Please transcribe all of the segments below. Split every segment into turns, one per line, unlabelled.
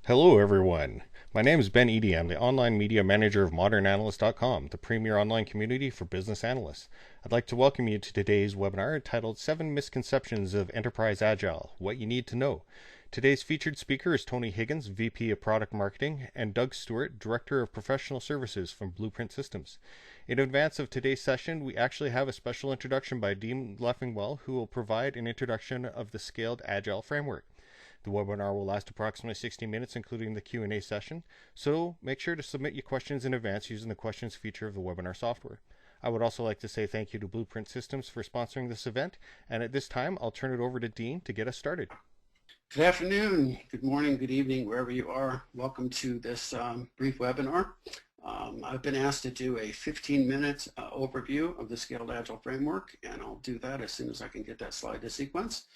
Hello, everyone. My name is Ben Eady. I'm the online media manager of ModernAnalyst.com, the premier online community for business analysts. I'd like to welcome you to today's webinar entitled 7 Misconceptions of Enterprise Agile, What You Need to Know. Today's featured speaker is Tony Higgins, VP of Product Marketing, and Doug Stewart, Director of Professional Services from Blueprint Systems. In advance of today's session, we actually have a special introduction by Dean Leffingwell, who will provide an introduction of the Scaled Agile Framework. The webinar will last approximately 60 minutes, including the Q&A session, so make sure to submit your questions in advance using the questions feature of the webinar software. I would also like to say thank you to Blueprint Systems for sponsoring this event, and at this time, I'll turn it over to Dean to get us started.
Good afternoon, good morning, good evening, wherever you are. Welcome to this brief webinar. I've been asked to do a 15-minute overview of the Scaled Agile Framework, and I'll do that as soon as I can get that slide to sequence.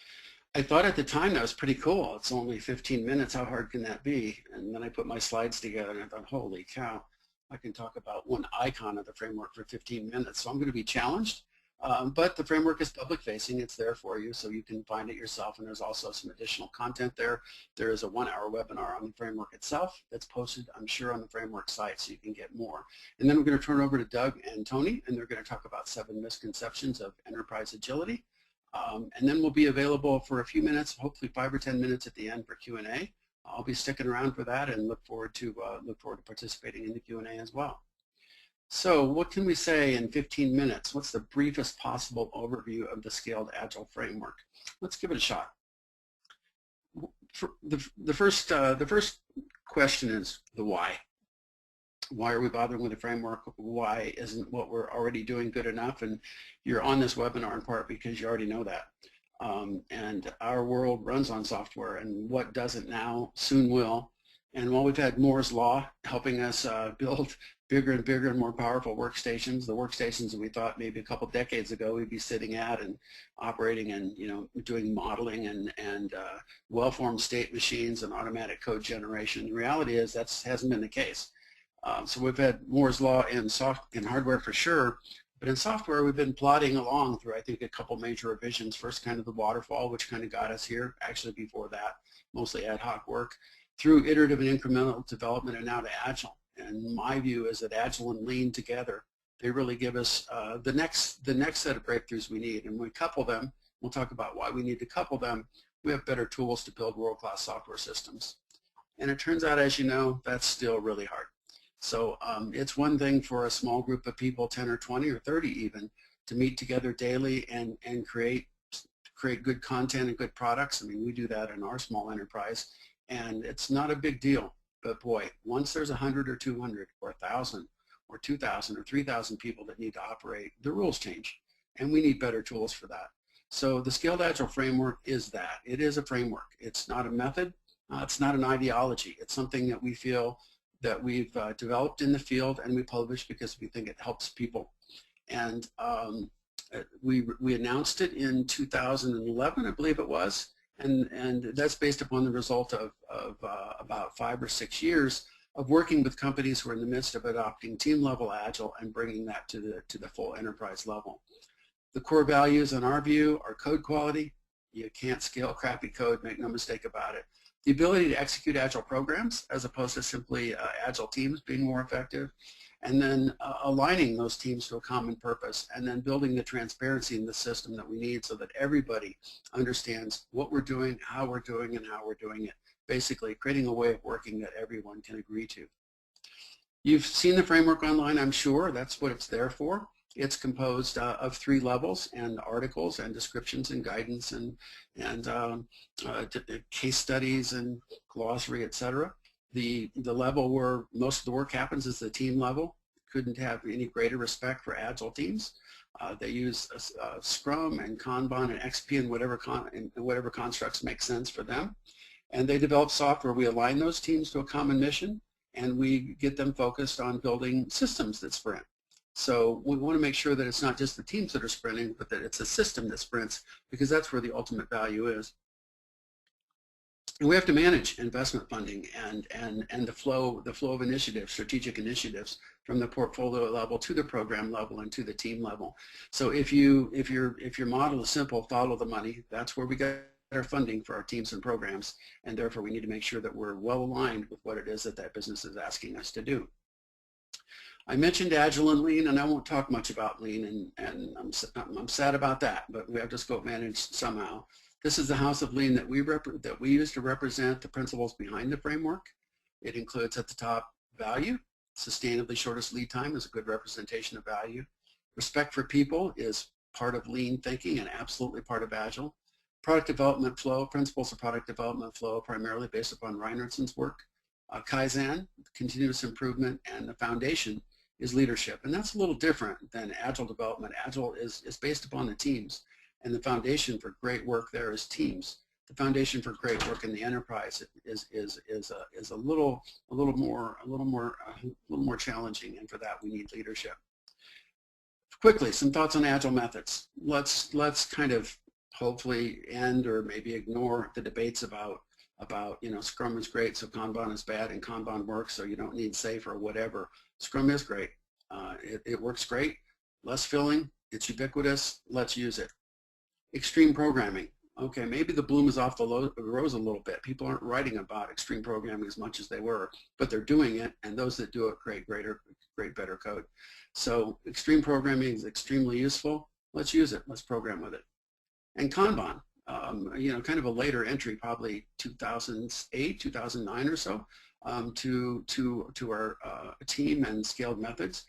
I thought at the time that was pretty cool. It's only 15 minutes. How hard can that be? And then I put my slides together and I thought, holy cow, I can talk about one icon of the framework for 15 minutes. So I'm going to be challenged. But the framework is public facing. It's there for you, so you can find it yourself. And there's also some additional content there. There is a 1-hour webinar on the framework itself that's posted, I'm sure, on the framework site, so you can get more. And then we're going to turn it over to Doug and Tony, and they're going to talk about 7 misconceptions of enterprise agility. And then we'll be available for a few minutes, hopefully 5 or 10 minutes at the end for Q&A. I'll be sticking around for that and look forward to participating in the Q&A as well. So what can we say in 15 minutes? What's the briefest possible overview of the Scaled Agile Framework? Let's give it a shot. The first question is the why. Why are we bothering with the framework? Why isn't what we're already doing good enough? And you're on this webinar in part because you already know that. And our world runs on software, and what doesn't now soon will. And while we've had Moore's Law helping us build bigger and bigger and more powerful workstations, the workstations that we thought maybe a couple decades ago we'd be sitting at and operating and doing modeling and well-formed state machines and automatic code generation. The reality is that hasn't been the case. So we've had Moore's Law in hardware for sure, but in software we've been plodding along through, I think, a couple major revisions. First, kind of the waterfall, which kind of got us here. Actually, before that, mostly ad hoc work, through iterative and incremental development, and now to Agile. And my view is that Agile and Lean together, they really give us the next set of breakthroughs we need. And when we couple them, we'll talk about why we need to couple them. We have better tools to build world-class software systems. And it turns out, as you know, that's still really hard. So it's one thing for a small group of people, 10 or 20 or 30 even, to meet together daily and create good content and good products. I mean, we do that in our small enterprise, and it's not a big deal. But boy, once there's 100 or 200 or 1,000 or 2,000 or 3,000 people that need to operate, the rules change, and we need better tools for that. So the Scaled Agile Framework is that. It is a framework. It's not a method. It's not an ideology. It's something that we feel that we've developed in the field and we publish because we think it helps people. And we announced it in 2011, I believe it was, and that's based upon the result of about 5 or 6 years of working with companies who are in the midst of adopting team-level Agile and bringing that to the full enterprise level. The core values, in our view, are code quality. You can't scale crappy code, make no mistake about it. The ability to execute Agile programs as opposed to simply Agile teams being more effective, and then aligning those teams to a common purpose, and then building the transparency in the system that we need so that everybody understands what we're doing, how we're doing, and how we're doing it. Basically, creating a way of working that everyone can agree to. You've seen the framework online, I'm sure. That's what it's there for. It's composed of 3 levels, and articles and descriptions and guidance and case studies and glossary, etc. The level where most of the work happens is the team level. Couldn't have any greater respect for Agile teams. They use Scrum and Kanban and XP and whatever constructs make sense for them. And they develop software. We align those teams to a common mission, and we get them focused on building systems that sprint. So we want to make sure that it's not just the teams that are sprinting, but that it's a system that sprints, because that's where the ultimate value is. And we have to manage investment funding and the flow of initiatives, strategic initiatives, from the portfolio level to the program level and to the team level. So if your model is simple, follow the money, that's where we got funding for our teams and programs, and therefore we need to make sure that we're well aligned with what it is that that business is asking us to do. I mentioned Agile and Lean, and I won't talk much about Lean, and I'm sad about that, but we have to scope manage somehow. This is the house of Lean that we use to represent the principles behind the framework. It includes at the top value. Sustainably shortest lead time is a good representation of value. Respect for people is part of Lean thinking and absolutely part of Agile. Product development flow, principles of product development flow primarily based upon Reinertson's work. Kaizen, continuous improvement, and the foundation is leadership. And that's a little different than Agile development. Agile is based upon the teams, and the foundation for great work there is teams. The foundation for great work in the enterprise is a little more challenging, and for that we need leadership. Quickly, some thoughts on Agile methods. Let's kind of hopefully end or maybe ignore the debates about Scrum is great, so Kanban is bad, and Kanban works, so you don't need SAFe or whatever. Scrum is great. It works great. Less filling. It's ubiquitous. Let's use it. Extreme programming. Okay, maybe the bloom is off the rose a little bit. People aren't writing about extreme programming as much as they were, but they're doing it, and those that do it create better code. So extreme programming is extremely useful. Let's use it. Let's program with it. And Kanban, kind of a later entry, probably 2008, 2009 or so, to our team and scaled methods.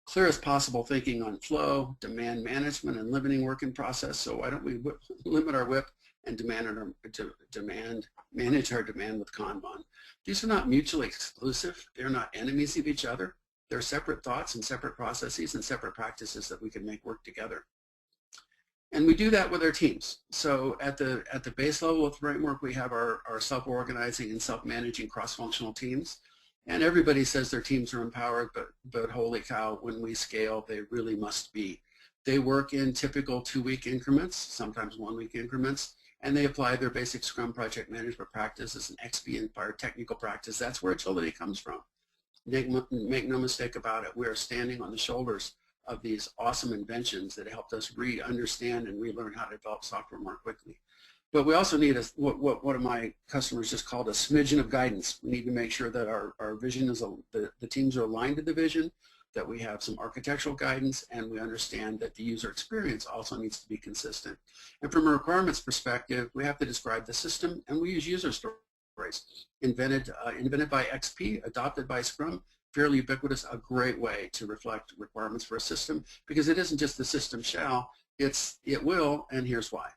Clear as possible thinking on flow, demand management, and limiting work in process. So why don't we limit our WIP and manage our demand with Kanban? These are not mutually exclusive. They're not enemies of each other. They're separate thoughts and separate processes and separate practices that we can make work together. And we do that with our teams. So at the base level of the framework, we have our self-organizing and self-managing cross-functional teams. And everybody says their teams are empowered, but holy cow, when we scale, they really must be. They work in typical 2-week increments, sometimes 1-week increments, and they apply their basic Scrum project management practices and XP-inspired technical practice. That's where agility comes from. Make no mistake about it. We are standing on the shoulders of these awesome inventions that helped us understand and relearn how to develop software more quickly. But we also need what one of my customers just called a smidgen of guidance. We need to make sure that our vision is, the teams are aligned to the vision, that we have some architectural guidance, and we understand that the user experience also needs to be consistent. And from a requirements perspective, we have to describe the system, and we use user stories. Invented by XP, adopted by Scrum, fairly ubiquitous, a great way to reflect requirements for a system, because it isn't just the system shall, it will, and here's why.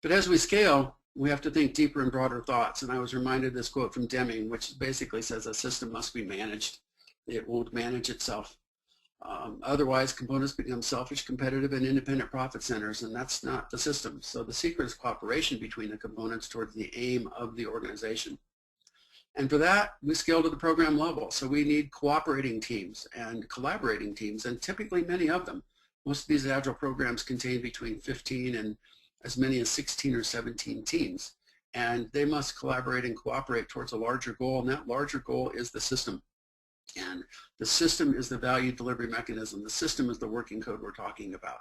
But as we scale, we have to think deeper and broader thoughts, and I was reminded of this quote from Deming, which basically says a system must be managed. It won't manage itself. Otherwise, components become selfish, competitive, and independent profit centers, and that's not the system. So the secret is cooperation between the components towards the aim of the organization. And for that, we scale to the program level. So we need cooperating teams and collaborating teams, and typically many of them. Most of these Agile programs contain between 15 and as many as 16 or 17 teams. And they must collaborate and cooperate towards a larger goal, and that larger goal is the system. And the system is the value delivery mechanism. The system is the working code we're talking about.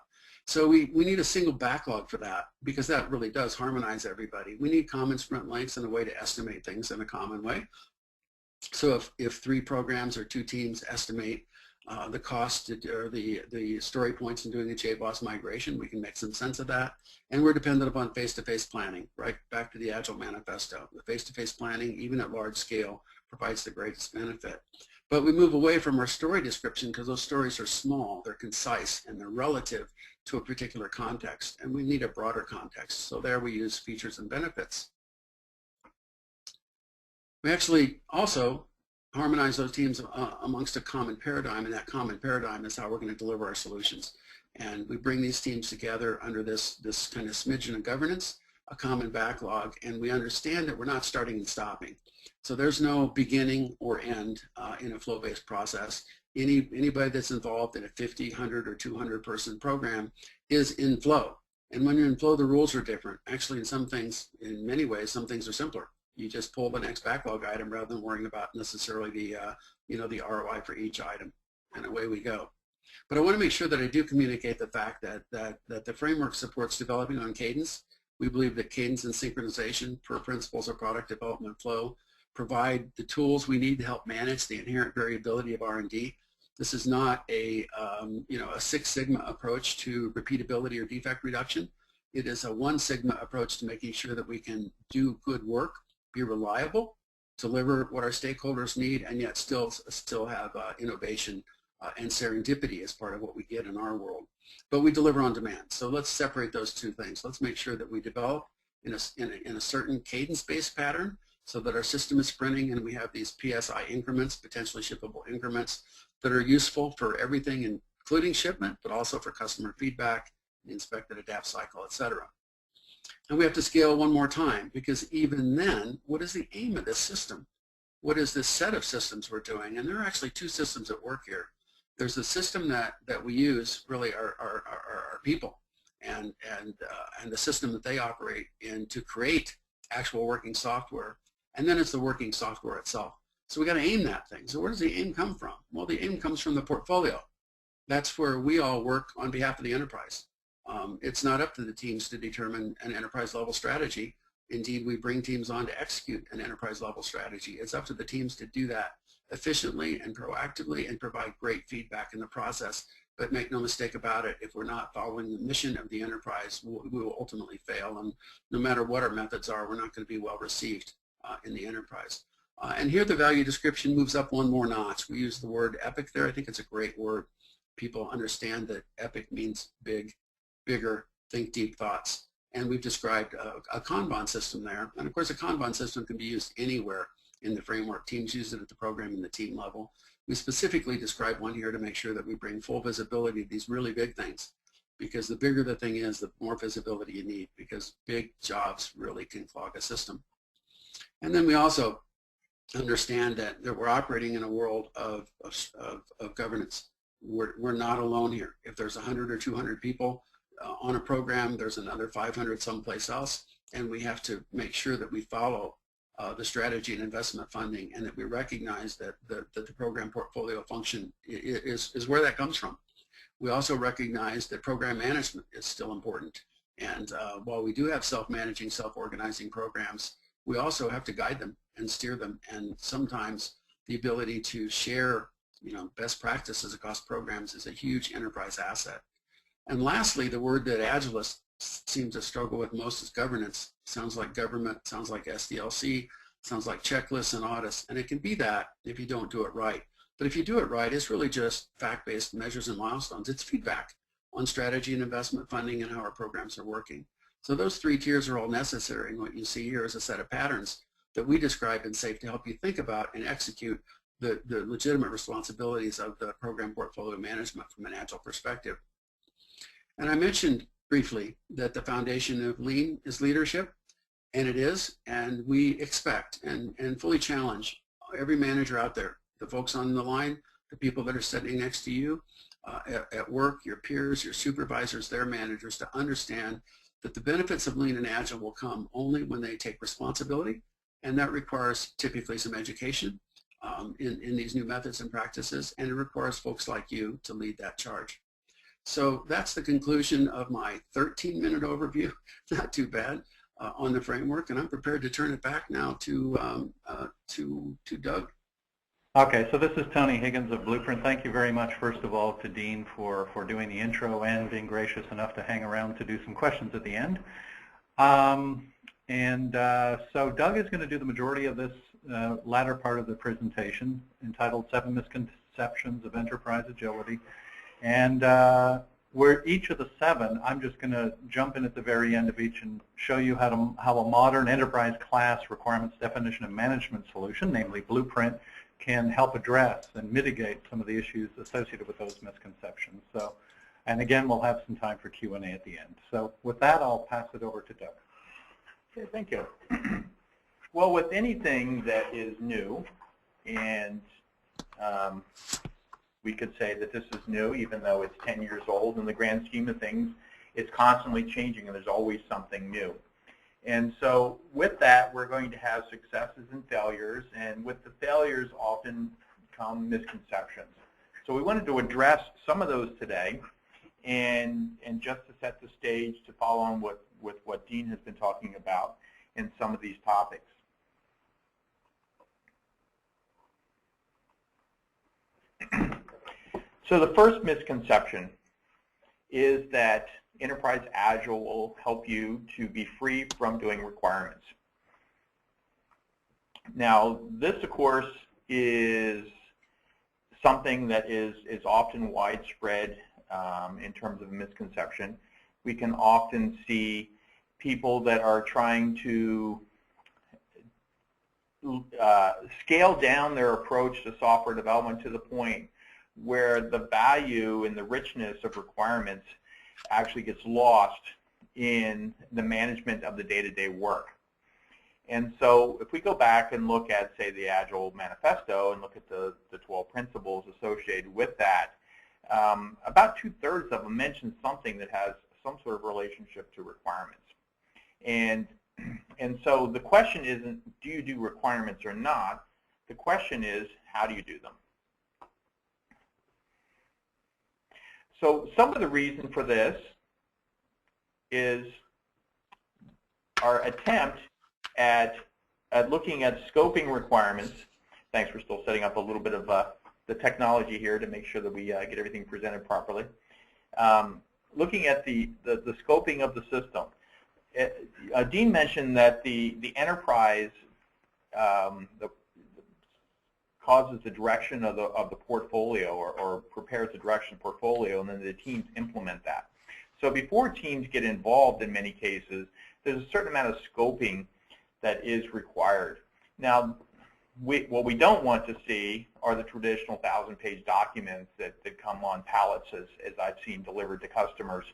So we need a single backlog for that, because that really does harmonize everybody. We need common sprint lengths and a way to estimate things in a common way. So if 3 programs or 2 teams estimate the cost or the story points in doing a JBoss migration, we can make some sense of that. And we're dependent upon face-to-face planning, right back to the Agile Manifesto. The face-to-face planning, even at large scale, provides the greatest benefit. But we move away from our story description because those stories are small, they're concise, and they're relative to a particular context, and we need a broader context. So there we use features and benefits. We actually also harmonize those teams amongst a common paradigm, and that common paradigm is how we're going to deliver our solutions. And we bring these teams together under this kind of smidgen of governance, a common backlog, and we understand that we're not starting and stopping. So there's no beginning or end in a flow-based process. Anybody that's involved in a 50, 100, or 200 person program is in flow. And when you're in flow, the rules are different. Actually, in many ways, some things are simpler. You just pull the next backlog item rather than worrying about necessarily the the ROI for each item, and away we go. But I want to make sure that I do communicate the fact that the framework supports developing on cadence. We believe that cadence and synchronization per principles of product development flow provide the tools we need to help manage the inherent variability of R&D. This is not a a Six Sigma approach to repeatability or defect reduction. It is a One Sigma approach to making sure that we can do good work, be reliable, deliver what our stakeholders need, and yet still have innovation and serendipity as part of what we get in our world. But we deliver on demand. So let's separate those two things. Let's make sure that we develop in a certain cadence-based pattern so that our system is sprinting and we have these PSI increments, potentially shippable increments, that are useful for everything, including shipment, but also for customer feedback, the inspect and adapt cycle, etc. And we have to scale one more time, because even then, what is the aim of this system? What is this set of systems we're doing? And there are actually two systems at work here. There's the system that we use, really our people, and the system that they operate in to create actual working software. And then it's the working software itself. So we got to aim that thing. So where does the aim come from? Well, the aim comes from the portfolio. That's where we all work on behalf of the enterprise. It's not up to the teams to determine an enterprise level strategy. Indeed, we bring teams on to execute an enterprise level strategy. It's up to the teams to do that efficiently and proactively and provide great feedback in the process. But make no mistake about it, if we're not following the mission of the enterprise, we will ultimately fail. And no matter what our methods are, we're not going to be well received in the enterprise. And here the value description moves up one more notch. We use the word epic there. I think it's a great word. People understand that epic means big, bigger, think deep thoughts. And we've described a Kanban system there. And of course, a Kanban system can be used anywhere in the framework. Teams use it at the program and the team level. We specifically describe one here to make sure that we bring full visibility to these really big things, because the bigger the thing is, the more visibility you need, because big jobs really can clog a system. And then we also understand that we're operating in a world of governance. We're not alone here. If there's 100 or 200 people on a program, there's another 500 someplace else, and we have to make sure that we follow the strategy and investment funding, and that we recognize that the program portfolio function is where that comes from. We also recognize that program management is still important, and while we do have self-managing, self-organizing programs, we also have to guide them and steer them, and sometimes the ability to share best practices across programs is a huge enterprise asset. And lastly, the word that Agilists seem to struggle with most is governance. Sounds like government, sounds like SDLC, sounds like checklists and audits, and it can be that if you don't do it right. But if you do it right, it's really just fact-based measures and milestones. It's feedback on strategy and investment funding and how our programs are working. So those three tiers are all necessary, and what you see here is a set of patterns that we describe in SAFE to help you think about and execute the legitimate responsibilities of the program portfolio management from an Agile perspective. And I mentioned briefly that the foundation of Lean is leadership, and it is, and we expect and fully challenge every manager out there, the folks on the line, the people that are sitting next to you at work, your peers, your supervisors, their managers, to understand that the benefits of Lean and Agile will come only when they take responsibility, and that requires typically some education in these new methods and practices, and it requires folks like you to lead that charge. So that's the conclusion of my 13-minute overview, not too bad, on the framework, and I'm prepared to turn it back now to Doug.
Okay, so this is Tony Higgins of Blueprint. Thank you very much, first of all, to Dean for doing the intro and being gracious enough to hang around to do some questions at the end. So Doug is going to do the majority of this latter part of the presentation, entitled 7 Misconceptions of Enterprise Agility. And where each of the 7, I'm just going to jump in at the very end of each and show you how a modern enterprise class requirements definition and management solution, namely Blueprint, can help address and mitigate some of the issues associated with those misconceptions. So, and again, we'll have some time for Q&A at the end. So with that, I'll pass it over to Doug.
Okay, thank you. Well, with anything that is new, and we could say that this is new, even though it's 10 years old, in the grand scheme of things, it's constantly changing, and there's always something new. And so with that, we're going to have successes and failures, and with the failures often come misconceptions. So we wanted to address some of those today, and just to set the stage to follow on with what Dean has been talking about in some of these topics. So the first misconception is that Enterprise Agile will help you to be free from doing requirements. Now, this, of course, is something that is often widespread in terms of a misconception. We can often see people that are trying to scale down their approach to software development to the point where the value and the richness of requirements actually gets lost in the management of the day-to-day work. And so if we go back and look at, say, the Agile Manifesto and look at the 12 principles associated with that, about 2/3 of them mention something that has some sort of relationship to requirements. And so the question isn't, do you do requirements or not? The question is, how do you do them? So some of the reason for this is our attempt at looking at scoping requirements. Thanks, we're still setting up a little bit of the technology here to make sure that we get everything presented properly. Looking at the scoping of the system. Dean mentioned that the enterprise causes the direction of the portfolio or prepares the direction of the portfolio, and then the teams implement that. So before teams get involved in many cases, there's a certain amount of scoping that is required. Now, what we don't want to see are the traditional 1,000-page documents that come on pallets, as I've seen delivered to customers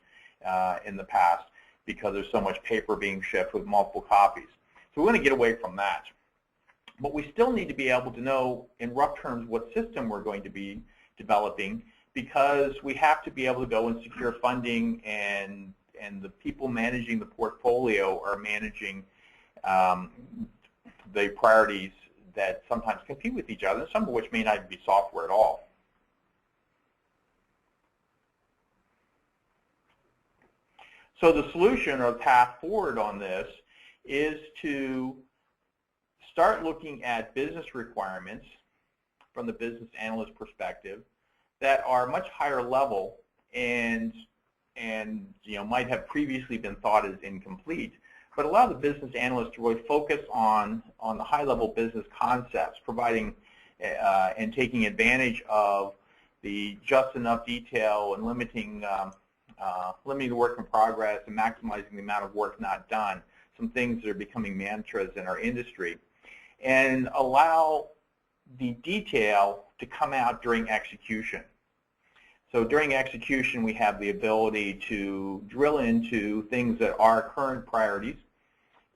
in the past, because there's so much paper being shipped with multiple copies. So we want to get away from that. But we still need to be able to know, in rough terms, what system we're going to be developing, because we have to be able to go and secure funding, and the people managing the portfolio are managing the priorities that sometimes compete with each other, some of which may not even be software at all. So the solution or path forward on this is to start looking at business requirements from the business analyst perspective that are much higher level and might have previously been thought as incomplete, but allow the business analyst to really focus on the high-level business concepts, providing and taking advantage of the just enough detail and limiting the work in progress and maximizing the amount of work not done, some things that are becoming mantras in our industry, and allow the detail to come out during execution. So during execution, we have the ability to drill into things that are current priorities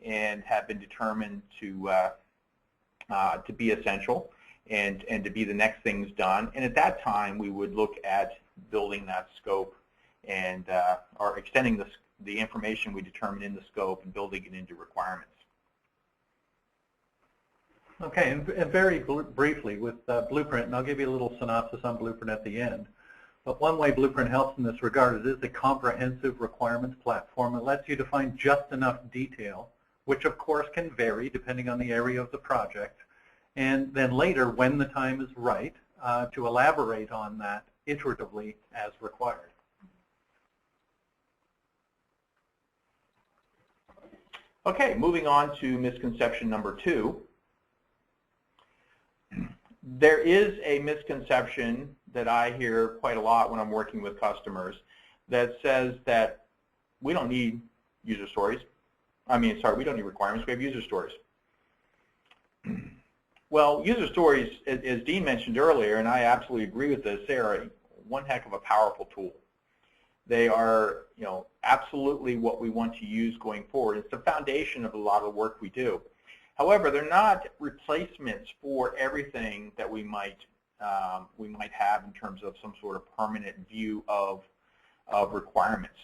and have been determined to be essential and to be the next things done. And at that time, we would look at building that scope and or extending the information we determine in the scope and building it into requirements.
Okay, and very briefly with Blueprint, and I'll give you a little synopsis on Blueprint at the end. But one way Blueprint helps in this regard, it is a comprehensive requirements platform. It lets you define just enough detail, which of course can vary depending on the area of the project, and then later, when the time is right, to elaborate on that iteratively as required.
Okay, moving on to misconception number 2. There is a misconception that I hear quite a lot when I'm working with customers that says that we don't need user stories. We don't need requirements, we have user stories. Well, user stories, as Dean mentioned earlier, and I absolutely agree with this, they are one heck of a powerful tool. They are, absolutely what we want to use going forward. It's the foundation of a lot of the work we do. However, they're not replacements for everything that we might have in terms of some sort of permanent view of requirements.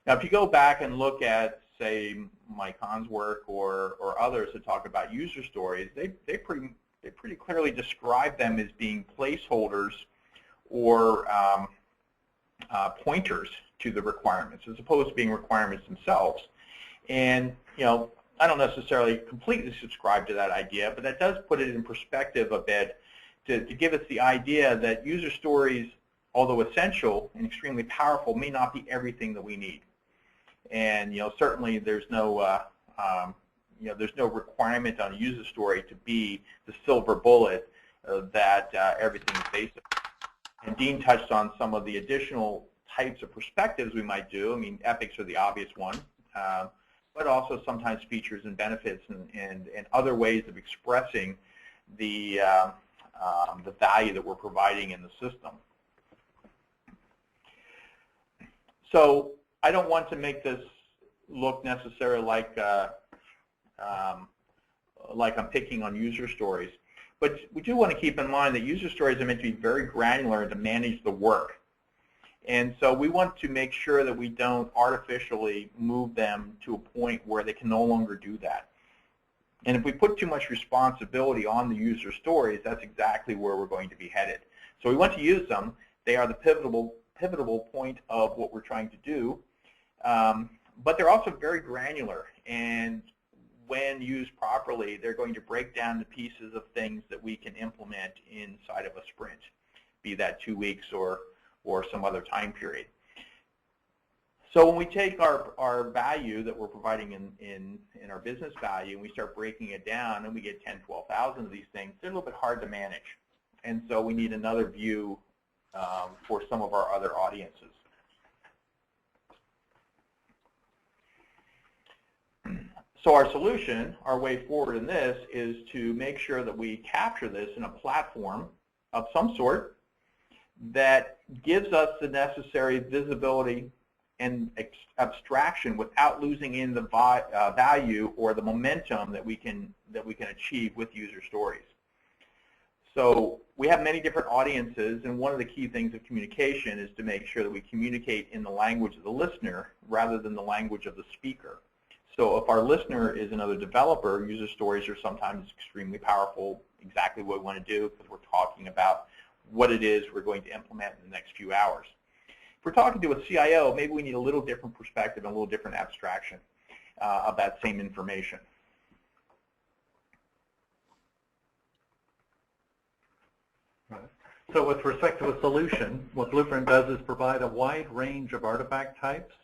Now, if you go back and look at, say, Mike Hahn's work or others that talk about user stories, they pretty clearly describe them as being placeholders or pointers to the requirements as opposed to being requirements themselves. And I don't necessarily completely subscribe to that idea, but that does put it in perspective a bit to give us the idea that user stories, although essential and extremely powerful, may not be everything that we need. And certainly there's no there's no requirement on a user story to be the silver bullet that everything is based on. And Dean touched on some of the additional types of perspectives we might do. I mean, epics are the obvious one, but also sometimes features and benefits and other ways of expressing the value that we're providing in the system. So I don't want to make this look necessarily like I'm picking on user stories, but we do want to keep in mind that user stories are meant to be very granular and to manage the work. And so we want to make sure that we don't artificially move them to a point where they can no longer do that. And if we put too much responsibility on the user stories, that's exactly where we're going to be headed. So we want to use them. They are the pivotal point of what we're trying to do, but they're also very granular, and when used properly, they're going to break down the pieces of things that we can implement inside of a sprint, be that 2 weeks or some other time period. So when we take our value that we're providing in our business value and we start breaking it down and we get 10, 12,000 of these things, they're a little bit hard to manage. And so we need another view for some of our other audiences. So our solution, our way forward in this, is to make sure that we capture this in a platform of some sort that gives us the necessary visibility and abstraction without losing in the value or the momentum that we can achieve with user stories. So we have many different audiences, and one of the key things of communication is to make sure that we communicate in the language of the listener rather than the language of the speaker. So if our listener is another developer, user stories are sometimes extremely powerful, exactly what we want to do, because we're talking about what it is we're going to implement in the next few hours. If we're talking to a CIO, maybe we need a little different perspective and a little different abstraction of that same information.
Right. So with respect to a solution, what Blueprint does is provide a wide range of artifact types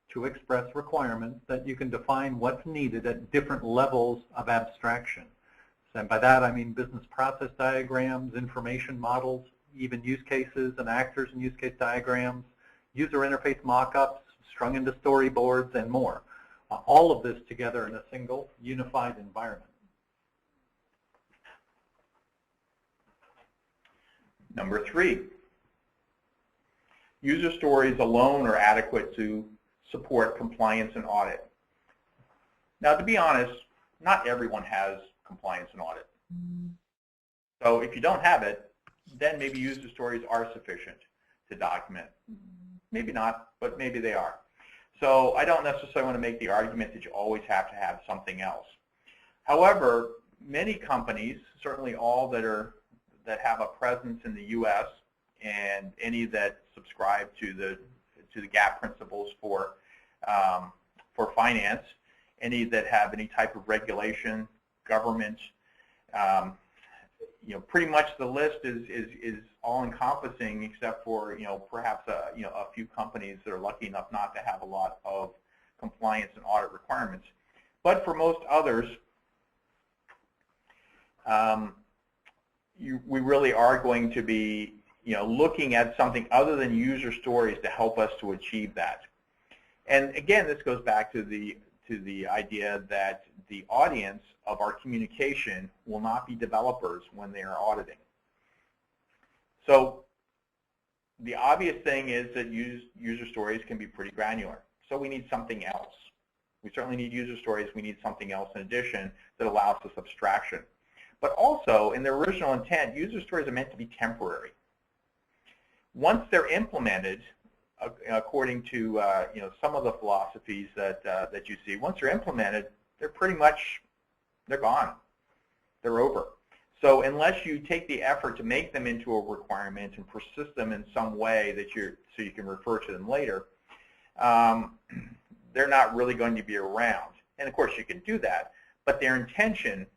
to express requirements that you can define what's needed at different levels of abstraction. And by that I mean business process diagrams, information models, even use cases and actors and use case diagrams, user interface mock-ups, strung into storyboards, and more. All of this together in a single unified environment.
Number 3, user stories alone are adequate to support compliance and audit. Now, to be honest, not everyone has compliance and audit. So if you don't have it, then maybe user stories are sufficient to document. Maybe not, but maybe they are. So I don't necessarily want to make the argument that you always have to have something else. However, many companies, certainly all that have a presence in the U.S. and any that subscribe to the GAAP principles for finance, any that have any type of regulation, government, pretty much the list is all-encompassing, except for perhaps a few companies that are lucky enough not to have a lot of compliance and audit requirements. But for most others, we really are going to be looking at something other than user stories to help us to achieve that. And again, this goes back to the idea that the audience of our communication will not be developers when they are auditing. So the obvious thing is that user stories can be pretty granular. So we need something else. We certainly need user stories. We need something else in addition that allows us abstraction. But also, in their original intent, user stories are meant to be temporary. Once they're implemented, according to some of the philosophies that you see, once they're implemented, they're gone. They're over. So unless you take the effort to make them into a requirement and persist them in some way so you can refer to them later, they're not really going to be around. And of course you can do that, but their intention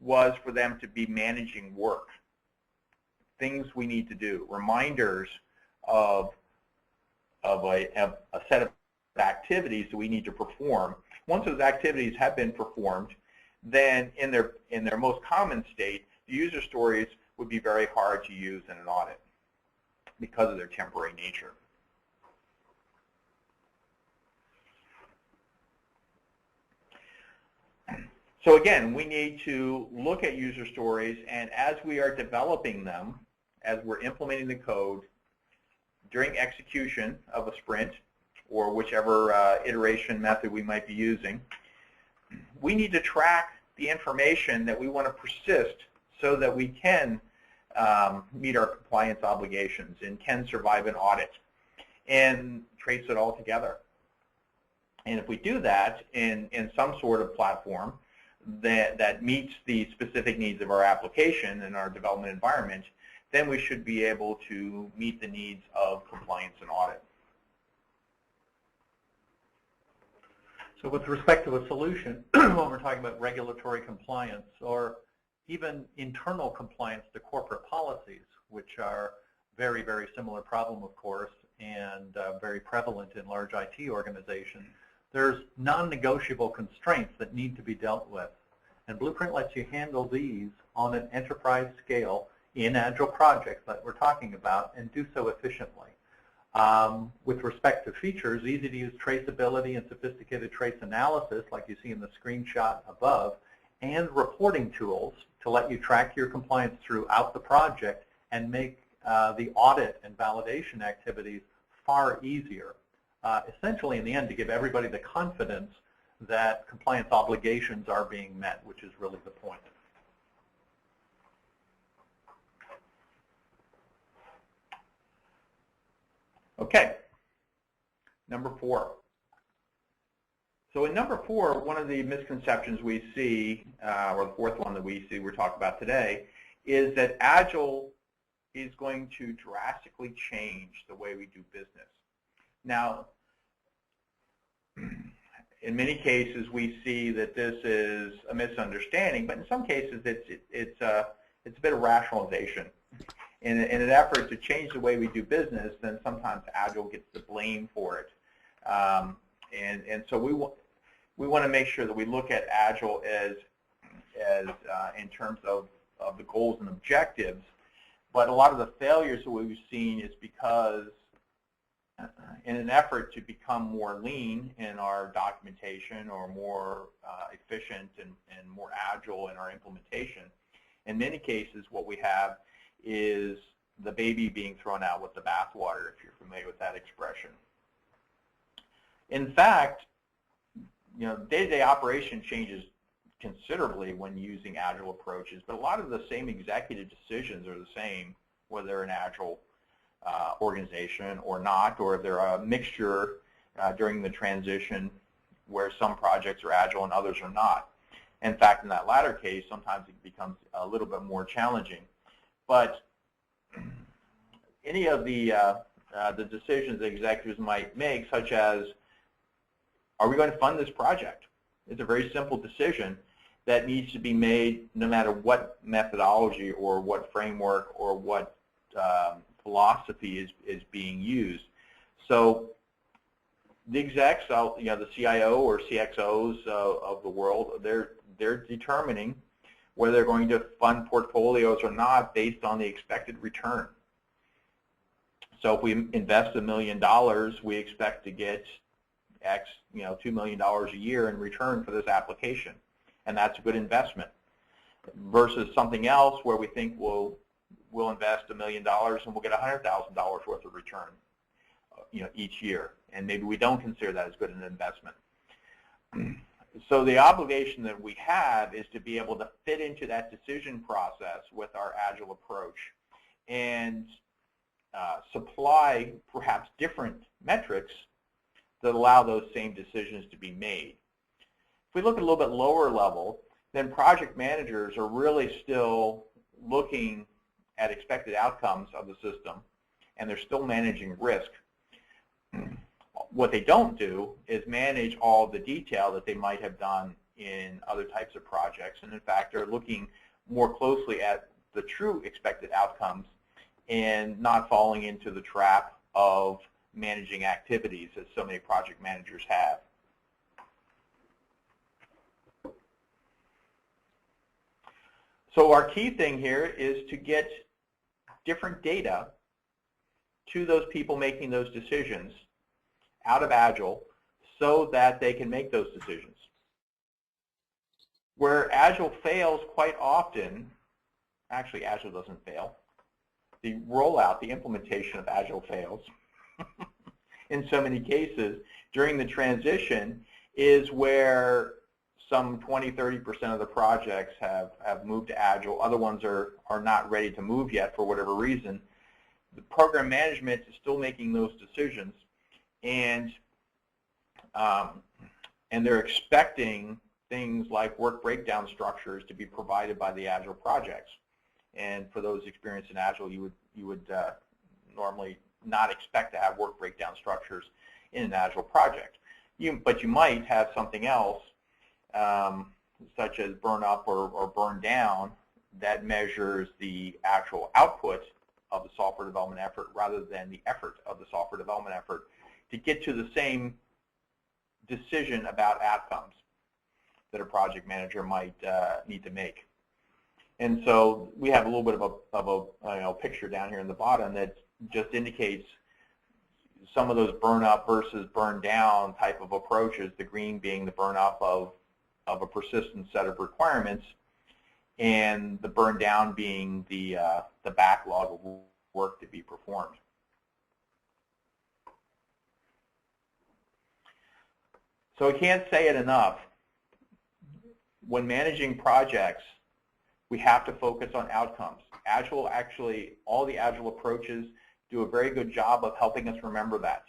was for them to be managing work, things we need to do, reminders of a set of activities that we need to perform. Once those activities have been performed, then in their most common state, the user stories would be very hard to use in an audit because of their temporary nature. So again, we need to look at user stories, and as we are developing them, as we're implementing the code, during execution of a sprint, or whichever iteration method we might be using, we need to track the information that we want to persist so that we can meet our compliance obligations and can survive an audit and trace it all together. And if we do that in some sort of platform that meets the specific needs of our application and our development environment, then we should be able to meet the needs of compliance and audit.
So with respect to a solution, when we're talking about regulatory compliance or even internal compliance to corporate policies, which are very, very similar problem, of course, and very prevalent in large IT organizations, there's non-negotiable constraints that need to be dealt with. And Blueprint lets you handle these on an enterprise scale in Agile projects that we're talking about and do so efficiently. With respect to features, easy-to-use traceability and sophisticated trace analysis, like you see in the screenshot above, and reporting tools to let you track your compliance throughout the project and make the audit and validation activities far easier. Essentially, in the end, to give everybody the confidence that compliance obligations are being met, which is really the point.
Okay, number 4. So in number 4, one of the misconceptions we see, or the fourth one that we see we're talking about today, is that Agile is going to drastically change the way we do business. Now, in many cases we see that this is a misunderstanding, but in some cases it's a bit of rationalization. In an effort to change the way we do business, then sometimes Agile gets the blame for it. And so we want to make sure that we look at Agile as in terms of the goals and objectives. But a lot of the failures that we've seen is because in an effort to become more lean in our documentation or more efficient and more agile in our implementation, in many cases what we have is the baby being thrown out with the bathwater, if you're familiar with that expression. In fact, day-to-day operation changes considerably when using Agile approaches, but a lot of the same executive decisions are the same, whether they're an Agile organization or not, or if they're a mixture during the transition where some projects are Agile and others are not. In fact, in that latter case, sometimes it becomes a little bit more challenging. But any of the decisions that executives might make, such as, are we going to fund this project? It's a very simple decision that needs to be made no matter what methodology or what framework or what philosophy is being used. So the execs, the CIO or CXOs of the world, they're determining whether they're going to fund portfolios or not based on the expected return. So if we invest $1 million, we expect to get X, $2 million a year in return for this application, and that's a good investment. Versus something else where we think we'll invest $1 million and we'll get $100,000 worth of return, each year, and maybe we don't consider that as good an investment. So the obligation that we have is to be able to fit into that decision process with our Agile approach and supply perhaps different metrics that allow those same decisions to be made. If we look at a little bit lower level, then project managers are really still looking at expected outcomes of the system, and they're still managing risk. what they don't do is manage all the detail that they might have done in other types of projects, and in fact are looking more closely at the true expected outcomes and not falling into the trap of managing activities as so many project managers have. So our key thing here is to get different data to those people making those decisions out of Agile so that they can make those decisions. Where Agile fails quite often, actually Agile doesn't fail, the rollout, the implementation of Agile fails in so many cases during the transition is where some 20–30% of the projects have moved to Agile. Other ones are not ready to move yet for whatever reason. The program management is still making those decisions, and they're expecting things like work breakdown structures to be provided by the Agile projects. And for those experienced in Agile, you would normally not expect to have work breakdown structures in an Agile project. But you might have something else, such as burn up or burn down, that measures the actual output of the software development effort rather than the effort of the software development effort to get to the same decision about outcomes that a project manager might need to make. And so we have a little bit of a picture down here in the bottom that just indicates some of those burn up versus burn down type of approaches, the green being the burn up of a persistent set of requirements, and the burn down being the backlog of work to be performed. So I can't say it enough. When managing projects, we have to focus on outcomes. Agile, actually, all the Agile approaches do a very good job of helping us remember that,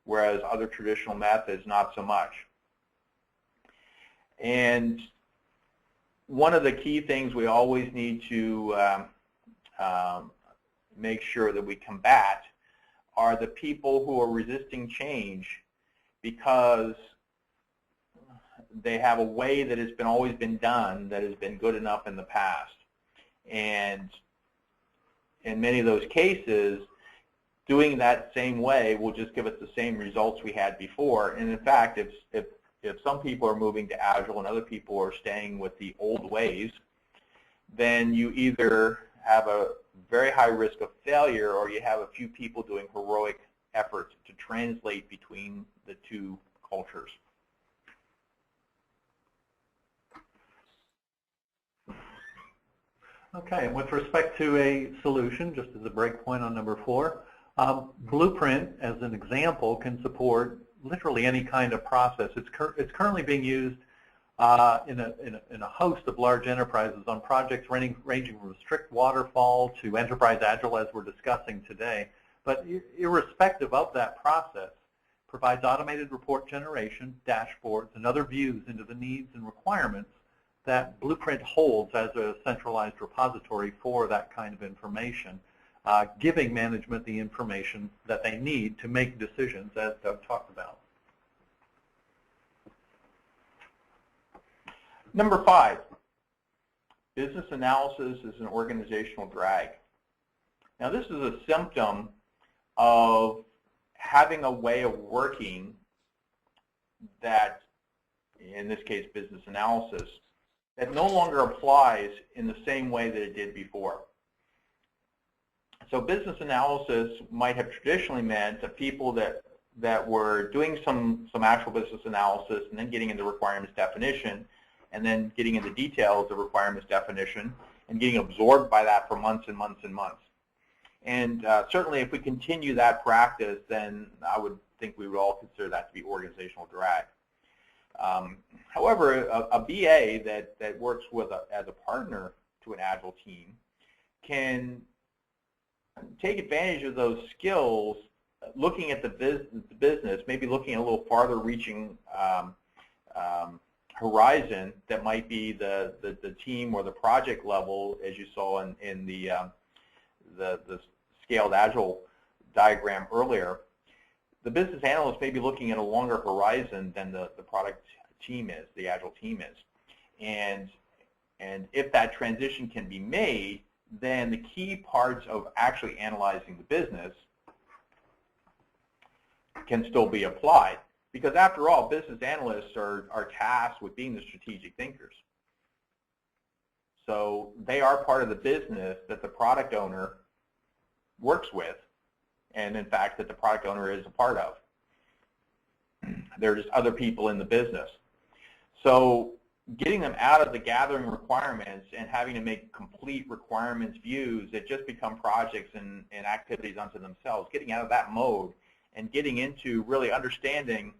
whereas other traditional methods, not so much. And one of the key things we always need to make sure that we combat are the people who are resisting change because they have a way that has always been done that has been good enough in the past. And in many of those cases, doing that same way will just give us the same results we had before. And in fact, if some people are moving to Agile and other people are staying with the old ways, then you either have a very high risk of failure or you have a few people doing heroic efforts to translate between the two cultures.
Okay, and with respect to a solution, just as a break point on number 4, Blueprint, as an example, can support literally any kind of process. It's currently being used in a host of large enterprises on projects ranging from strict waterfall to enterprise Agile, as we're discussing today. But irrespective of that process, provides automated report generation, dashboards, and other views into the needs and requirements that Blueprint holds as a centralized repository for that kind of information, giving management the information that they need to make decisions, as Doug talked about.
Number 5, business analysis is an organizational drag. Now this is a symptom of having a way of working that, in this case business analysis, that no longer applies in the same way that it did before. So business analysis might have traditionally meant that people that were doing some actual business analysis and then getting into requirements definition and then getting into details of requirements definition and getting absorbed by that for months and months and months. And certainly if we continue that practice, then I would think we would all consider that to be organizational drag. However, a BA that works as a partner to an Agile team can take advantage of those skills, looking at the business, maybe looking at a little farther reaching horizon that might be the team or the project level, as you saw in the scaled Agile diagram earlier. the business analyst may be looking at a longer horizon than the product team is, the Agile team is. And if that transition can be made, then the key parts of actually analyzing the business can still be applied. Because after all, business analysts are tasked with being the strategic thinkers. So they are part of the business that the product owner works with, and in fact that the product owner is a part of. They're just other people in the business. So getting them out of the gathering requirements and having to make complete requirements views that just become projects and activities unto themselves, getting out of that mode and getting into really understanding,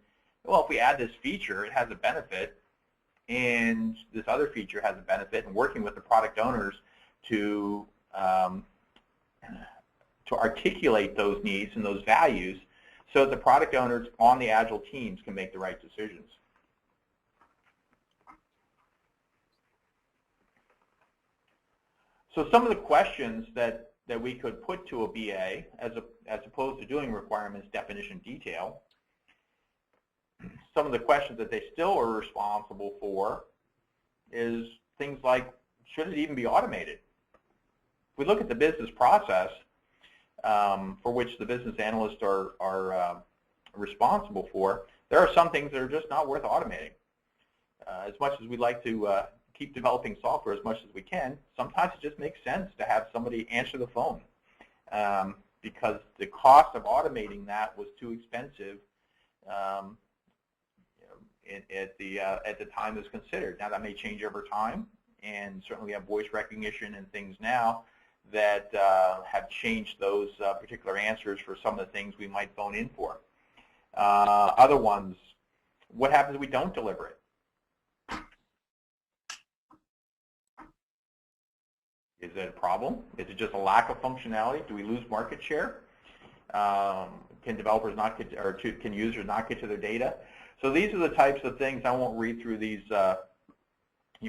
well, if we add this feature, it has a benefit, and this other feature has a benefit, and working with the product owners to articulate those needs and those values so that the product owners on the Agile teams can make the right decisions. So some of the questions that we could put to a BA as opposed to doing requirements definition detail, some of the questions that they still are responsible for is things like, should it even be automated? If we look at the business process for which the business analysts are responsible for, there are some things that are just not worth automating. As much as we'd like to keep developing software as much as we can, sometimes it just makes sense to have somebody answer the phone because the cost of automating that was too expensive at the time it was considered. Now that may change over time, and certainly we have voice recognition and things now that have changed those particular answers for some of the things we might phone in for. Other ones, what happens if we don't deliver it? Is it a problem? Is it just a lack of functionality? Do we lose market share? Can developers not get, or can users not get to their data? So these are the types of things. I won't read through these,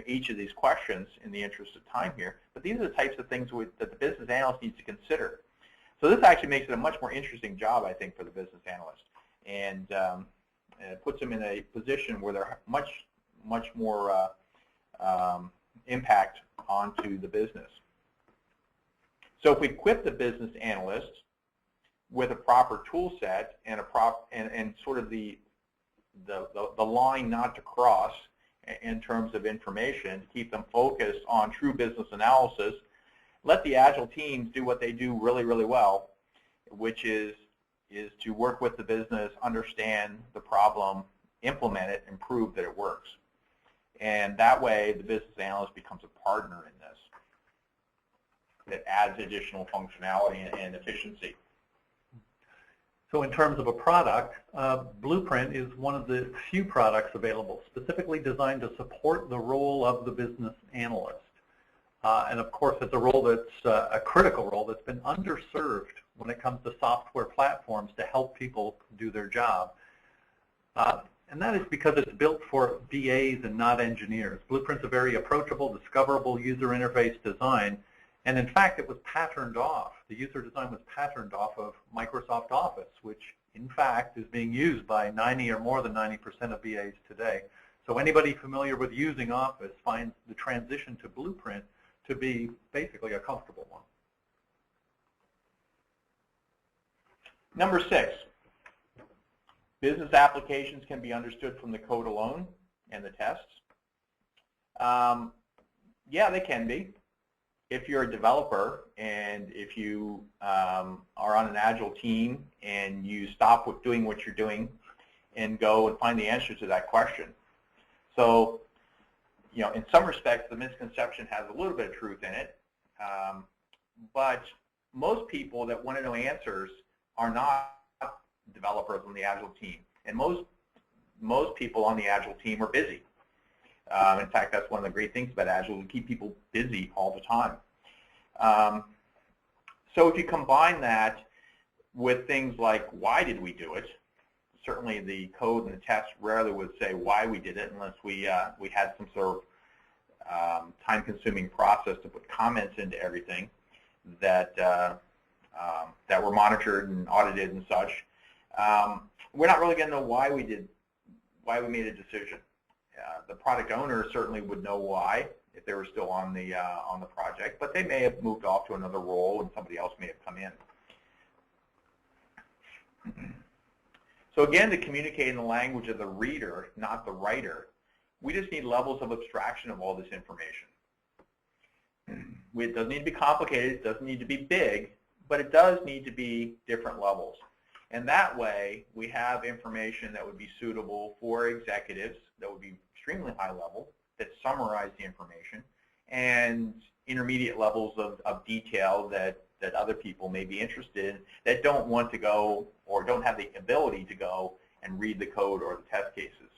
each of these questions in the interest of time here, but these are the types of things that the business analyst needs to consider. So this actually makes it a much more interesting job, I think, for the business analyst, and it puts them in a position where they're much more impact onto the business. So if we equip the business analyst with a proper tool set and and sort of the line not to cross in terms of information, to keep them focused on true business analysis, let the Agile teams do what they do really, really well, which is to work with the business, understand the problem, implement it, and prove that it works. And that way, the business analyst becomes a partner in this. That adds additional functionality and efficiency.
So in terms of a product, Blueprint is one of the few products available specifically designed to support the role of the business analyst. And of course, it's a role that's a critical role that's been underserved when it comes to software platforms to help people do their job. And that is because it's built for BAs and not engineers. Blueprint's a very approachable, discoverable user interface design. And in fact, it was patterned off. The user design was patterned off of Microsoft Office, which in fact is being used by 90 or more than 90% of BAs today. So anybody familiar with using Office finds the transition to Blueprint to be basically a comfortable one.
Number 6, business applications can be understood from the code alone and the tests. Yeah, they can be. If you're a developer and if you are on an Agile team and you stop with doing what you're doing and go and find the answer to that question. So, in some respects, the misconception has a little bit of truth in it, but most people that want to know answers are not developers on the Agile team, and most people on the Agile team are busy. In fact, that's one of the great things about Agile, to keep people busy all the time. So if you combine that with things like, why did we do it? Certainly the code and the test rarely would say why we did it unless we had some sort of time-consuming process to put comments into everything that were monitored and audited and such. we're not really going to know why we made a decision. The product owner certainly would know why if they were still on the project, but they may have moved off to another role and somebody else may have come in. So again, to communicate in the language of the reader, not the writer, we just need levels of abstraction of all this information. It doesn't need to be complicated, it doesn't need to be big, but it does need to be different levels. And that way, we have information that would be suitable for executives, that would be extremely high level, that summarize the information, and intermediate levels of detail that other people may be interested in that don't want to go or don't have the ability to go and read the code or the test cases.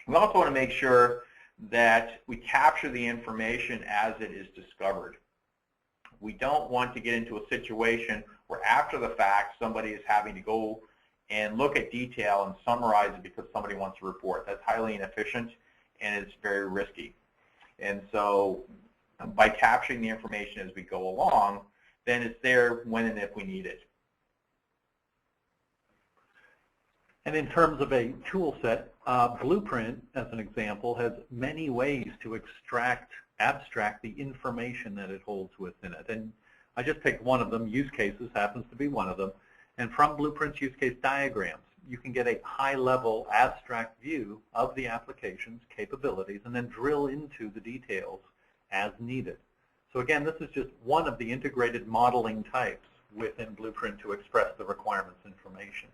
We also want to make sure that we capture the information as it is discovered. We don't want to get into a situation where after the fact somebody is having to go and look at detail and summarize it because somebody wants to report. That's highly inefficient and it's very risky. And so by capturing the information as we go along, then it's there when and if we need it.
And in terms of a tool set, Blueprint, as an example, has many ways to abstract the information that it holds within it. And I just picked one of them. Use cases happens to be one of them. And from Blueprint's use case diagrams, you can get a high-level abstract view of the application's capabilities and then drill into the details as needed. So again, this is just one of the integrated modeling types within Blueprint to express the requirements information.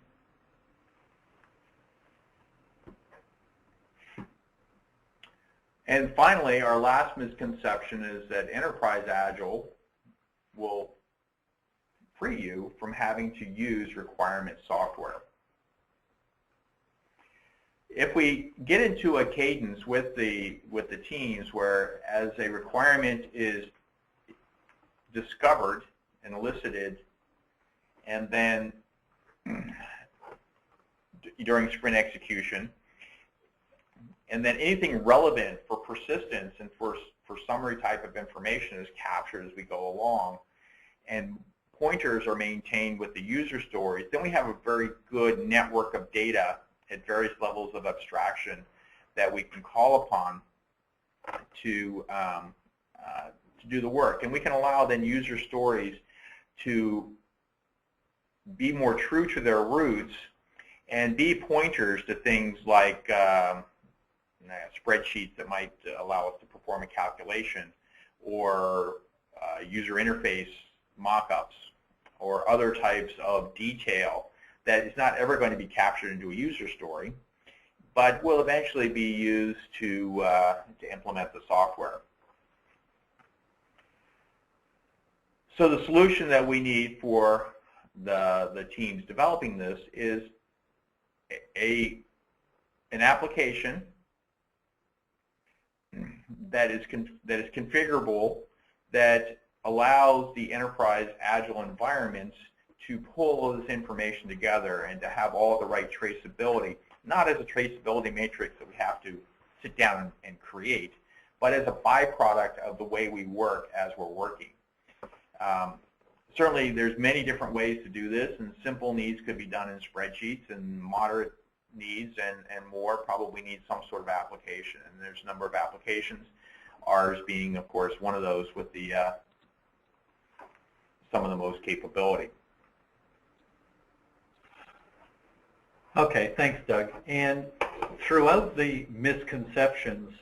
And finally, our last misconception is that Enterprise Agile will free you from having to use requirement software. If we get into a cadence with the teams where as a requirement is discovered and elicited and then during sprint execution, and then anything relevant for persistence and for summary type of information is captured as we go along, and pointers are maintained with the user stories, then we have a very good network of data at various levels of abstraction that we can call upon to do the work. And we can allow then user stories to be more true to their roots and be pointers to things like spreadsheets that might allow us to perform a calculation, or user interface mock-ups, or other types of detail that is not ever going to be captured into a user story, but will eventually be used to implement the software. So the solution that we need for the teams developing this is an application that is configurable, that allows the enterprise agile environments to pull all this information together and to have all the right traceability, not as a traceability matrix that we have to sit down and create, but as a byproduct of the way we work as we're working. Certainly there's many different ways to do this, and simple needs could be done in spreadsheets, and moderate needs and more probably need some sort of application. And there's a number of applications, ours being, of course, one of those with the some of the most capability.
Okay, thanks, Doug. And throughout the misconceptions,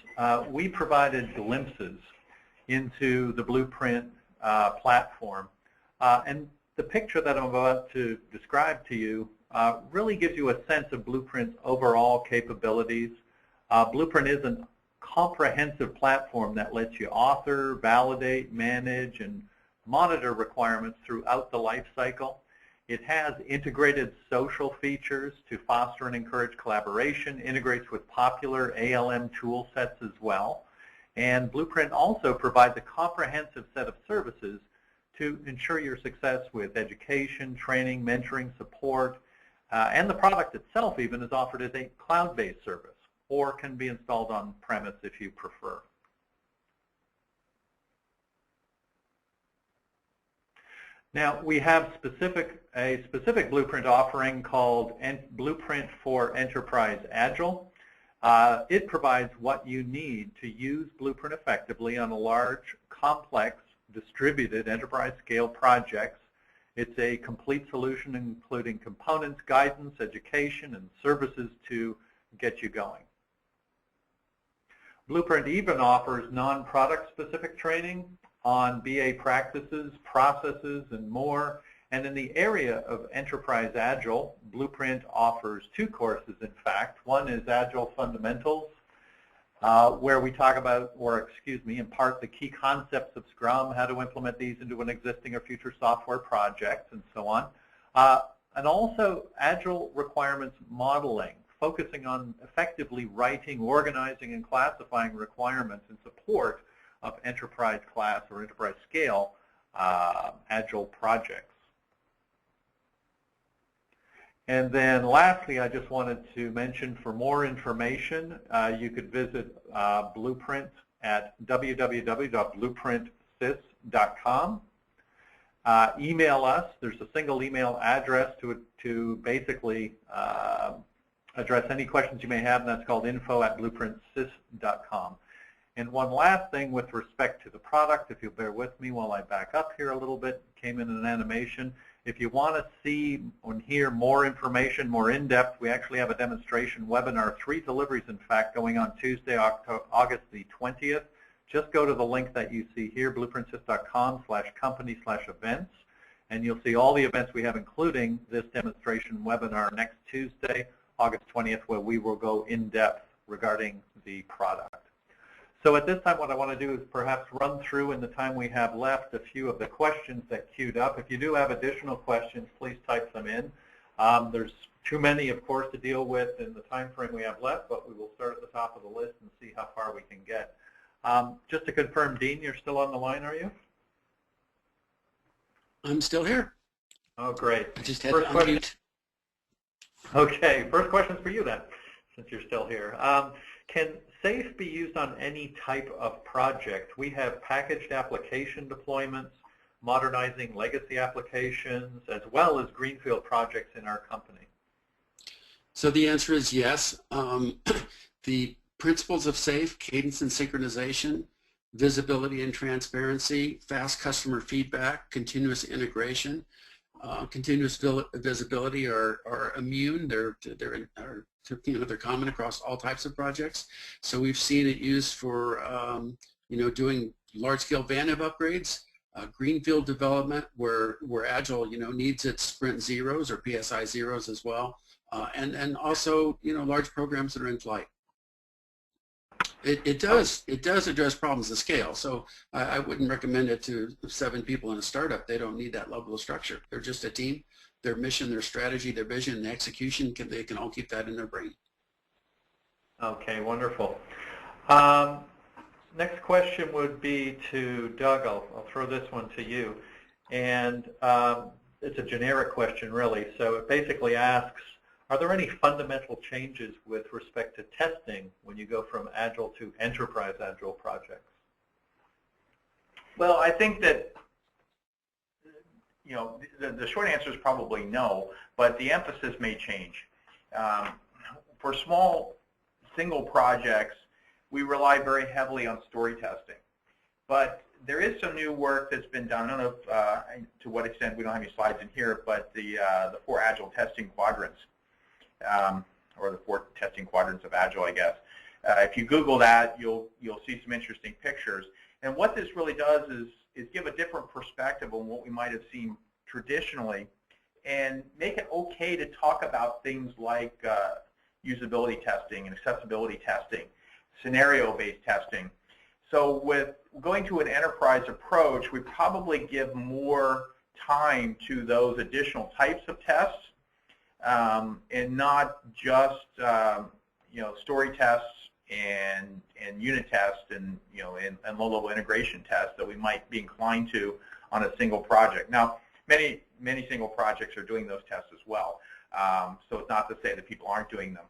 we provided glimpses into the Blueprint platform. And the picture that I'm about to describe to you really gives you a sense of Blueprint's overall capabilities. Blueprint is a comprehensive platform that lets you author, validate, manage, and monitor requirements throughout the life cycle. It has integrated social features to foster and encourage collaboration, integrates with popular ALM tool sets as well. And Blueprint also provides a comprehensive set of services to ensure your success with education, training, mentoring, support, and the product itself even is offered as a cloud-based service or can be installed on-premise if you prefer. Now, we have a specific blueprint offering called Blueprint for Enterprise Agile. It provides what you need to use Blueprint effectively on a large, complex, distributed enterprise-scale projects. It's a complete solution including components, guidance, education, and services to get you going. Blueprint even offers non-product specific training on BA practices, processes, and more. And in the area of Enterprise Agile, Blueprint offers 2 courses, in fact. One is Agile Fundamentals, where we talk about, impart the key concepts of Scrum, how to implement these into an existing or future software project, and so on. And also Agile Requirements Modeling, focusing on effectively writing, organizing, and classifying requirements in support of enterprise class or enterprise scale Agile projects. And then lastly, I just wanted to mention, for more information, you could visit Blueprint at www.blueprintsys.com. Email us. There's a single email address to basically address any questions you may have, and that's called info@blueprintsys.com. And one last thing with respect to the product, if you'll bear with me while I back up here a little bit, came in an animation. If you want to see and hear more information, more in-depth, we actually have a demonstration webinar, 3 deliveries in fact, going on Tuesday, August the 20th. Just go to the link that you see here, blueprintsys.com/company/events, and you'll see all the events we have, including this demonstration webinar next Tuesday, August 20th, where we will go in-depth regarding the product. So at this time, what I want to do is perhaps run through, in the time we have left, a few of the questions that queued up. If you do have additional questions, please type them in. There's too many, of course, to deal with in the time frame we have left, but we will start at the top of the list and see how far we can get. Just to confirm, Dean, you're still on the line, are you?
I'm still here.
Oh, great.
I just had to unmute.
Okay, first question's for you then, since you're still here. Can SAFE be used on any type of project? We have packaged application deployments, modernizing legacy applications, as well as greenfield projects in our company.
So the answer is yes. The principles of SAFE, cadence and synchronization, visibility and transparency, fast customer feedback, continuous integration, continuous visibility are immune. They're common across all types of projects. So we've seen it used for doing large-scale VANIV upgrades, greenfield development where Agile needs its sprint zeros or PSI zeros as well, and also large programs that are in flight. It does address problems of scale. So I wouldn't recommend it to 7 people in a startup. They don't need that level of structure. They're just a team. Their mission, their strategy, their vision, and execution, they can all keep that in their brain.
Okay, wonderful. Next question would be to Doug. I'll throw this one to you. And it's a generic question, really. So it basically asks, are there any fundamental changes with respect to testing when you go from Agile to Enterprise Agile projects?
Well, I think that the short answer is probably no, but the emphasis may change. For small single projects, we rely very heavily on story testing. But there is some new work that's been done. I don't know to what extent, we don't have any slides in here, but the 4 Agile testing quadrants, or the 4 testing quadrants of Agile, I guess. If you Google that, you'll see some interesting pictures. And what this really does is give a different perspective on what we might have seen traditionally, and make it okay to talk about things like usability testing and accessibility testing, scenario-based testing. So with going to an enterprise approach, we probably give more time to those additional types of tests, and not just story tests and unit tests and low-level integration tests that we might be inclined to on a single project. Now, many single projects are doing those tests as well, so it's not to say that people aren't doing them.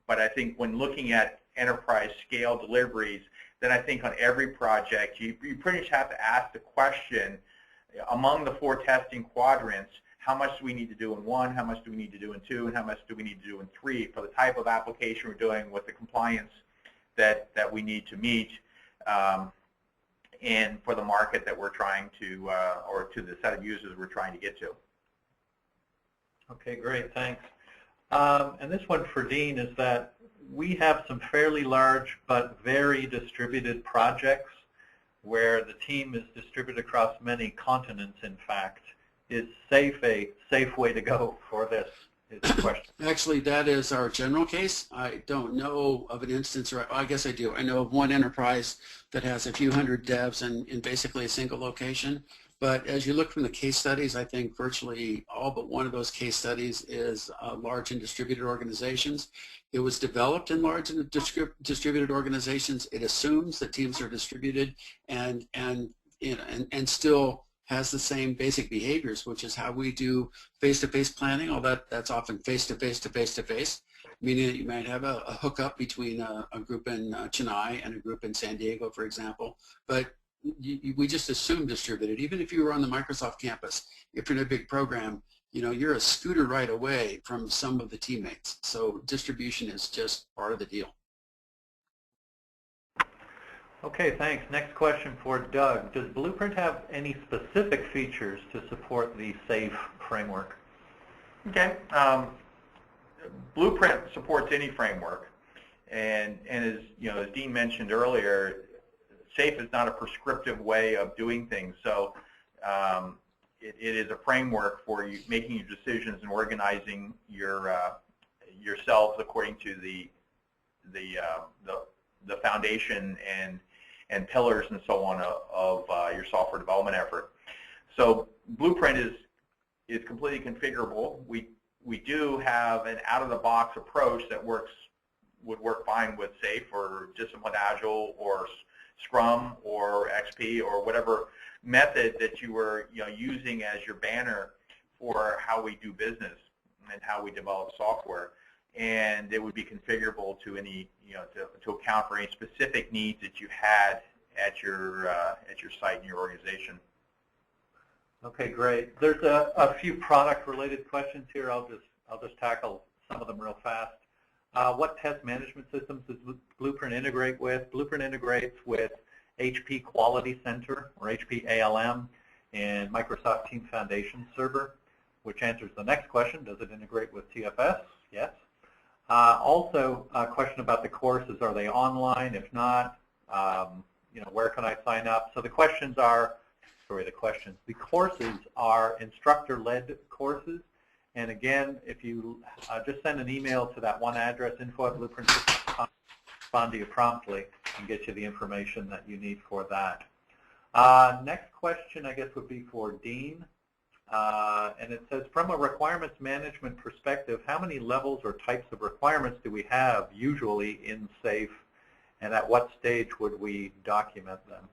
But I think when looking at enterprise scale deliveries, then I think on every project you pretty much have to ask the question, among the 4 testing quadrants, how much do we need to do in 1, how much do we need to do in 2, and how much do we need to do in 3 for the type of application we're doing with the compliance that we need to meet, and for the market that we're trying to, or to the set of users we're trying to get to.
Okay, great, thanks. And this one for Dean is that we have some fairly large but very distributed projects where the team is distributed across many continents, in fact. Is SAFE a safe way to go for this? Is the question.
Actually, that is our general case. I don't know of an instance, or I guess I do. I know of one enterprise that has a few hundred devs in basically a single location. But as you look from the case studies, I think virtually all but one of those case studies is large and distributed organizations. It was developed in large and distributed organizations. It assumes that teams are distributed and still has the same basic behaviors, which is how we do face-to-face planning. All that's often face-to-face to face-to-face, meaning that you might have a hookup between a group in Chennai and a group in San Diego, for example. But we just assume distributed. Even if you were on the Microsoft campus, if you're in a big program, you're a scooter right away from some of the teammates. So distribution is just part of the deal.
Okay, thanks. Next question for Doug. Does Blueprint have any specific features to support the SAFE framework?
Okay. Blueprint supports any framework, and as as Dean mentioned earlier, SAFE is not a prescriptive way of doing things. So it is a framework for you making your decisions and organizing yourselves according to the foundation and pillars and so on of your software development effort. So Blueprint is completely configurable. We do have an out-of-the-box approach that would work fine with SAFE or Disciplined Agile or Scrum or XP or whatever method that you were using as your banner for how we do business and how we develop software. And it would be configurable to any to account for any specific needs that you had at your site and your organization.
Okay, great. There's a few product-related questions here. I'll just tackle some of them real fast. What test management systems does Blueprint integrate with? Blueprint integrates with HP Quality Center, or HP ALM, and Microsoft Team Foundation Server, which answers the next question. Does it integrate with TFS? Yes. Also, a question about the courses. Are they online? If not, where can I sign up? So the courses are instructor-led courses. And again, if you just send an email to that one address, info@blueprint.com, respond to you promptly and get you the information that you need for that. Next question, I guess, would be for Dean. And it says, from a requirements management perspective, how many levels or types of requirements do we have usually in SAFE, and at what stage would we document them?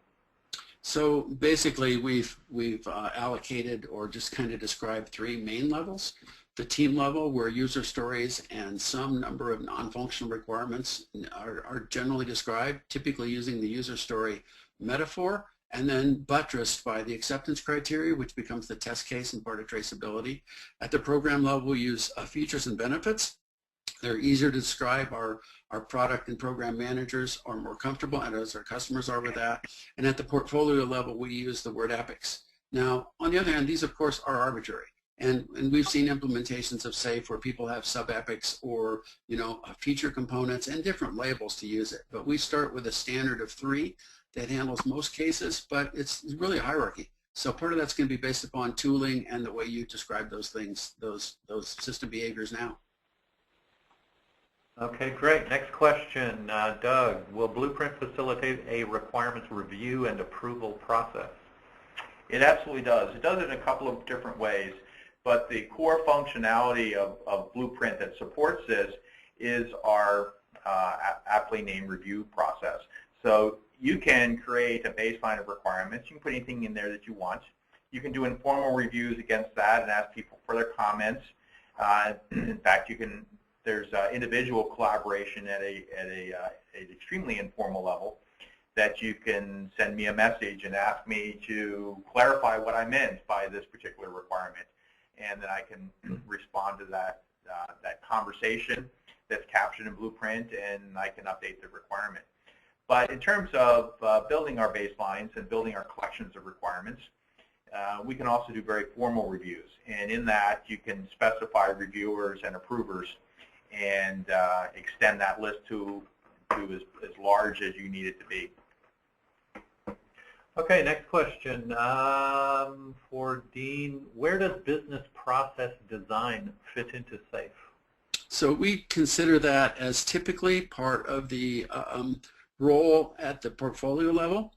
So basically, we've allocated or just kind of described 3 main levels. The team level, where user stories and some number of non-functional requirements are generally described, typically using the user story metaphor, and then buttressed by the acceptance criteria, which becomes the test case and part of traceability. At the program level, we use features and benefits. They're easier to describe. Our product and program managers are more comfortable, and as our customers are with that. And at the portfolio level, we use the word epics. Now, on the other hand, these, of course, are arbitrary. And we've seen implementations of SAFE where people have sub-epics or, feature components and different labels to use it. But we start with a standard of 3 that handles most cases, but it's really a hierarchy. So part of that's going to be based upon tooling and the way you describe those things, those system behaviors now.
Okay, great. Next question, Doug. Will Blueprint facilitate a requirements review and approval process?
It absolutely does. It does it in a couple of different ways, but the core functionality of Blueprint that supports this is our aptly named review process. So you can create a baseline of requirements. You can put anything in there that you want. You can do informal reviews against that and ask people for their comments. In fact, there's individual collaboration at an extremely informal level that you can send me a message and ask me to clarify what I meant by this particular requirement, and then I can respond to that conversation that's captured in Blueprint, and I can update the requirement. But in terms of building our baselines and building our collections of requirements, we can also do very formal reviews, and in that you can specify reviewers and approvers and extend that list to as large as you need it to be.
Okay, next question for Dean. Where does business process design fit into SAFe?
So we consider that as typically part of the role at the portfolio level.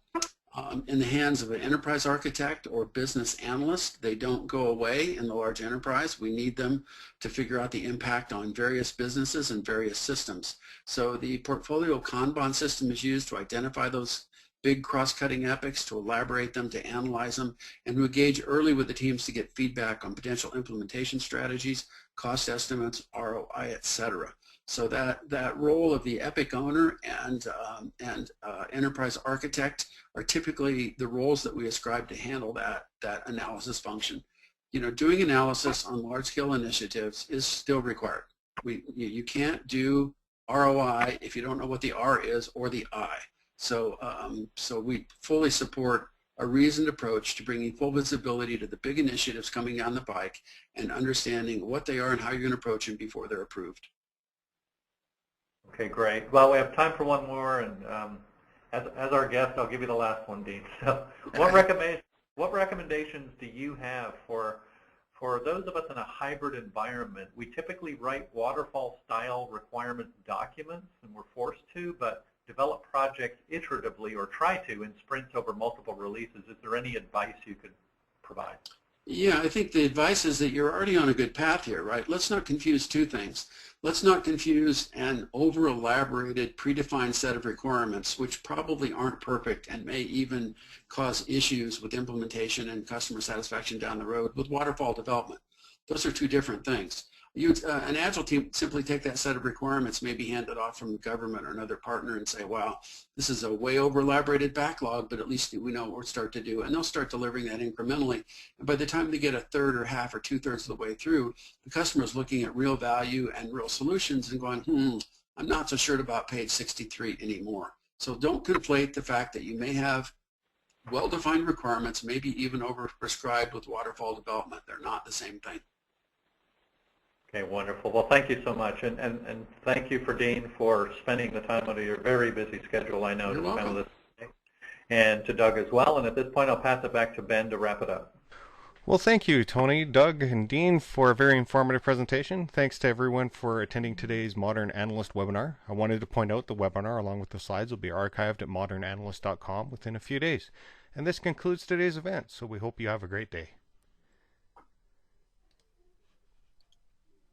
In the hands of an enterprise architect or business analyst. They don't go away in the large enterprise. We need them to figure out the impact on various businesses and various systems. So the portfolio Kanban system is used to identify those big cross-cutting epics, to elaborate them, to analyze them, and to engage early with the teams to get feedback on potential implementation strategies, cost estimates, ROI, etc. So that role of the epic owner and enterprise architect are typically the roles that we ascribe to handle that analysis function. You know, doing analysis on large-scale initiatives is still required. You can't do ROI if you don't know what the R is or the I. So we fully support a reasoned approach to bringing full visibility to the big initiatives coming down the pike and understanding what they are and how you're going to approach them before they're approved.
Okay, great. Well, we have time for one more, and as our guest, I'll give you the last one, Dean. So, what recommendations do you have for those of us in a hybrid environment? We typically write waterfall-style requirement documents, and we're forced to, but develop projects iteratively or try to in sprints over multiple releases. Is there any advice you could provide?
Yeah, I think the advice is that you're already on a good path here, right? Let's not confuse two things. Let's not confuse an over-elaborated, predefined set of requirements, which probably aren't perfect and may even cause issues with implementation and customer satisfaction down the road, with waterfall development. Those are two different things. An Agile team simply take that set of requirements, maybe hand it off from the government or another partner and say, wow, this is a way over-elaborated backlog, but at least we know what we'll start to do. And they'll start delivering that incrementally. And by the time they get a third or half or two-thirds of the way through, the customer's looking at real value and real solutions and going, I'm not so sure about page 63 anymore. So don't conflate the fact that you may have well-defined requirements, maybe even over-prescribed with waterfall development. They're not the same thing.
Okay, wonderful. Well, thank you so much, and thank you for Dean for spending the time out of your very busy schedule, I know,
You're
to spend
welcome.
with us, and to Doug as well. And at this point, I'll pass it back to Ben to wrap it up.
Well, thank you, Tony, Doug, and Dean, for a very informative presentation. Thanks to everyone for attending today's Modern Analyst webinar. I wanted to point out the webinar, along with the slides, will be archived at ModernAnalyst.com within a few days. And this concludes today's event, so we hope you have a great day.